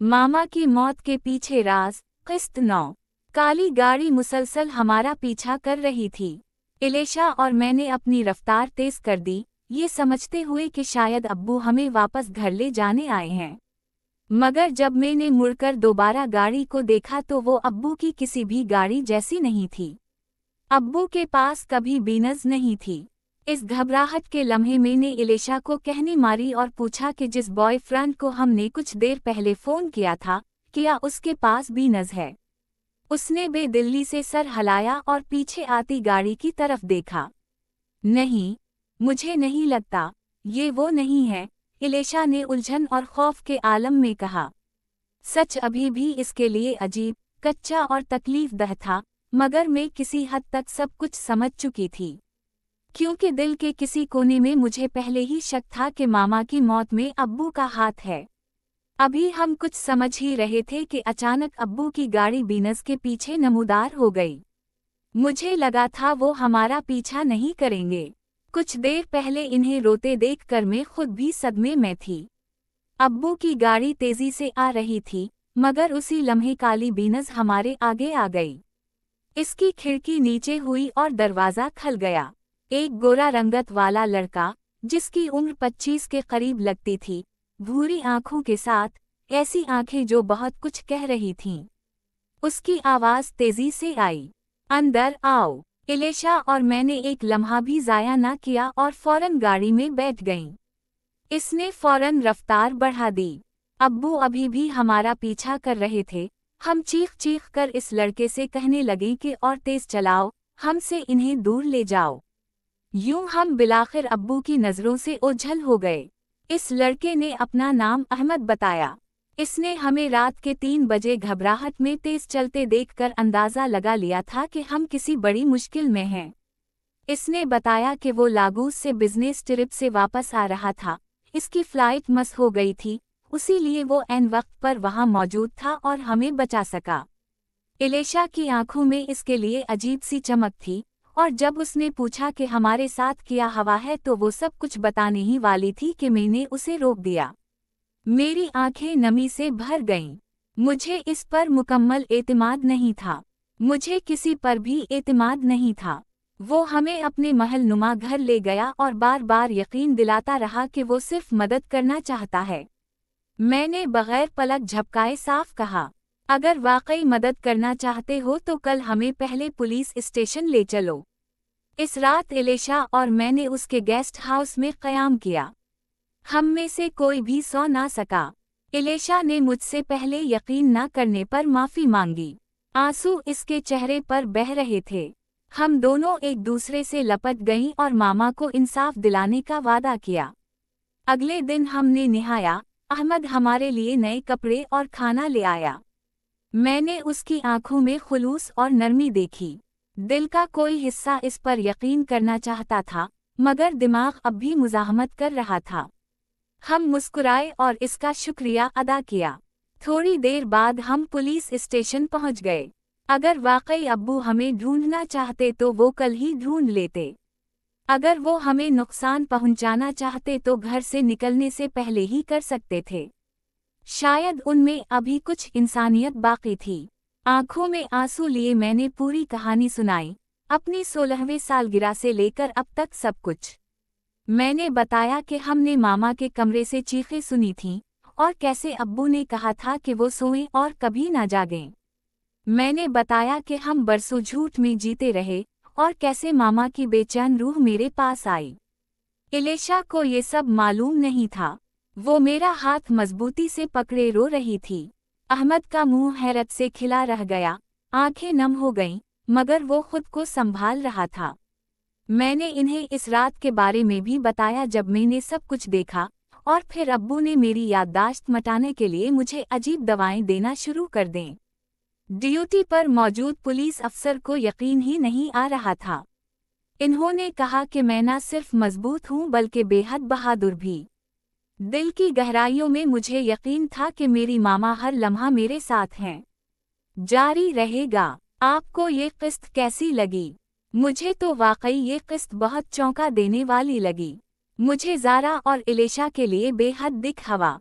मामा की मौत के पीछे राज। किस्त 9। काली गाड़ी मुसलसल हमारा पीछा कर रही थी। इलेशा और मैंने अपनी रफ्तार तेज कर दी, ये समझते हुए कि शायद अब्बू हमें वापस घर ले जाने आए हैं। मगर जब मैंने मुड़कर दोबारा गाड़ी को देखा तो वो अब्बू की किसी भी गाड़ी जैसी नहीं थी। अब्बू के पास कभी बीनज़ नहीं थी। इस घबराहट के लम्हे मैंने इलेशा को कहनी मारी और पूछा कि जिस बॉयफ्रेंड को हमने कुछ देर पहले फ़ोन किया था, क्या उसके पास बीनज़ है? उसने बेदिल्ली से सर हिलाया और पीछे आती गाड़ी की तरफ देखा। नहीं, मुझे नहीं लगता, ये वो नहीं है, इलेशा ने उलझन और खौफ के आलम में कहा। सच अभी भी इसके लिए अजीब, कच्चा और तकलीफदह था, मगर मैं किसी हद तक सब कुछ समझ चुकी थी। क्योंकि दिल के किसी कोने में मुझे पहले ही शक था कि मामा की मौत में अब्बू का हाथ है। अभी हम कुछ समझ ही रहे थे कि अचानक अब्बू की गाड़ी बीनज़ के पीछे नमूदार हो गई। मुझे लगा था वो हमारा पीछा नहीं करेंगे। कुछ देर पहले इन्हें रोते देखकर मैं खुद भी सदमे में थी। अब्बू की गाड़ी तेजी से आ रही थी, मगर उसी लम्हे काली बीनज़ हमारे आगे आ गई। इसकी खिड़की नीचे हुई और दरवाज़ा खल गया। एक गोरा रंगत वाला लड़का, जिसकी उम्र 25 के करीब लगती थी, भूरी आंखों के साथ, ऐसी आंखें जो बहुत कुछ कह रही थीं। उसकी आवाज़ तेजी से आई, अंदर आओ। इलेशा और मैंने एक लम्हा भी ज़ाया न किया और फौरन गाड़ी में बैठ गईं। इसने फौरन रफ्तार बढ़ा दी। अब्बू अभी भी हमारा पीछा कर रहे थे। हम चीख कर इस लड़के से कहने लगे कि और तेज चलाओ, हमसे इन्हें दूर ले जाओ। यूं हम बिलाखिर अब्बू की नज़रों से ओझल हो गए। इस लड़के ने अपना नाम अहमद बताया। इसने हमें रात के 3 बजे घबराहट में तेज चलते देखकर अंदाज़ा लगा लिया था कि हम किसी बड़ी मुश्किल में हैं। इसने बताया कि वो लागूस से बिजनेस ट्रिप से वापस आ रहा था। इसकी फ़्लाइट मिस हो गई थी, उसीलिए वो ऐन वक्त पर वहाँ मौजूद था और हमें बचा सका। इलेशा की आंखों में इसके लिए अजीब सी चमक थी, और जब उसने पूछा कि हमारे साथ क्या हवा है तो वो सब कुछ बताने ही वाली थी कि मैंने उसे रोक दिया। मेरी आंखें नमी से भर गईं। मुझे इस पर मुकम्मल एतमाद नहीं था। मुझे किसी पर भी एतमाद नहीं था। वो हमें अपने महल नुमा घर ले गया और बार बार यकीन दिलाता रहा कि वो सिर्फ मदद करना चाहता है। मैंने बगैर पलक झपकाए साफ कहा, अगर वाकई मदद करना चाहते हो तो कल हमें पहले पुलिस स्टेशन ले चलो। इस रात इलेशा और मैंने उसके गेस्ट हाउस में क़याम किया। हम में से कोई भी सो ना सका। इलेशा ने मुझसे पहले यकीन न करने पर माफ़ी मांगी। आंसू इसके चेहरे पर बह रहे थे। हम दोनों एक दूसरे से लपट गईं और मामा को इंसाफ दिलाने का वादा किया। अगले दिन हमने निहाया। अहमद हमारे लिए नए कपड़े और खाना ले आया। मैंने उसकी आंखों में खुलूस और नरमी देखी। दिल का कोई हिस्सा इस पर यकीन करना चाहता था, मगर दिमाग अब भी मुज़ाहमत कर रहा था। हम मुस्कुराए और इसका शुक्रिया अदा किया। थोड़ी देर बाद हम पुलिस स्टेशन पहुंच गए। अगर वाकई अब्बू हमें ढूंढना चाहते तो वो कल ही ढूंढ लेते। अगर वो हमें नुकसान पहुंचाना चाहते तो घर से निकलने से पहले ही कर सकते थे। शायद उनमें अभी कुछ इंसानियत बाकी थी। आंखों में आंसू लिए मैंने पूरी कहानी सुनाई, अपनी 16वीं सालगिरह से लेकर अब तक सब कुछ। मैंने बताया कि हमने मामा के कमरे से चीखें सुनी थीं और कैसे अब्बू ने कहा था कि वो सोएं और कभी ना जागें। मैंने बताया कि हम बरसों झूठ में जीते रहे और कैसे मामा की बेचैन रूह मेरे पास आई। इलेशा को ये सब मालूम नहीं था। वो मेरा हाथ मजबूती से पकड़े रो रही थी। अहमद का मुंह हैरत से खिला रह गया, आंखें नम हो गईं, मगर वो खुद को संभाल रहा था। मैंने इन्हें इस रात के बारे में भी बताया जब मैंने सब कुछ देखा, और फिर अब्बू ने मेरी याददाश्त मटाने के लिए मुझे अजीब दवाएं देना शुरू कर दें। ड्यूटी पर मौजूद पुलिस अफसर को यकीन ही नहीं आ रहा था। इन्होंने कहा कि मैं न सिर्फ मजबूत हूँ बल्कि बेहद बहादुर भी। दिल की गहराइयों में मुझे यकीन था कि मेरी मामा हर लम्हा मेरे साथ हैं। जारी रहेगा। आपको ये किस्त कैसी लगी? मुझे तो वाकई ये किस्त बहुत चौंका देने वाली लगी। मुझे ज़ारा और इलेशा के लिए बेहद दिख हवा।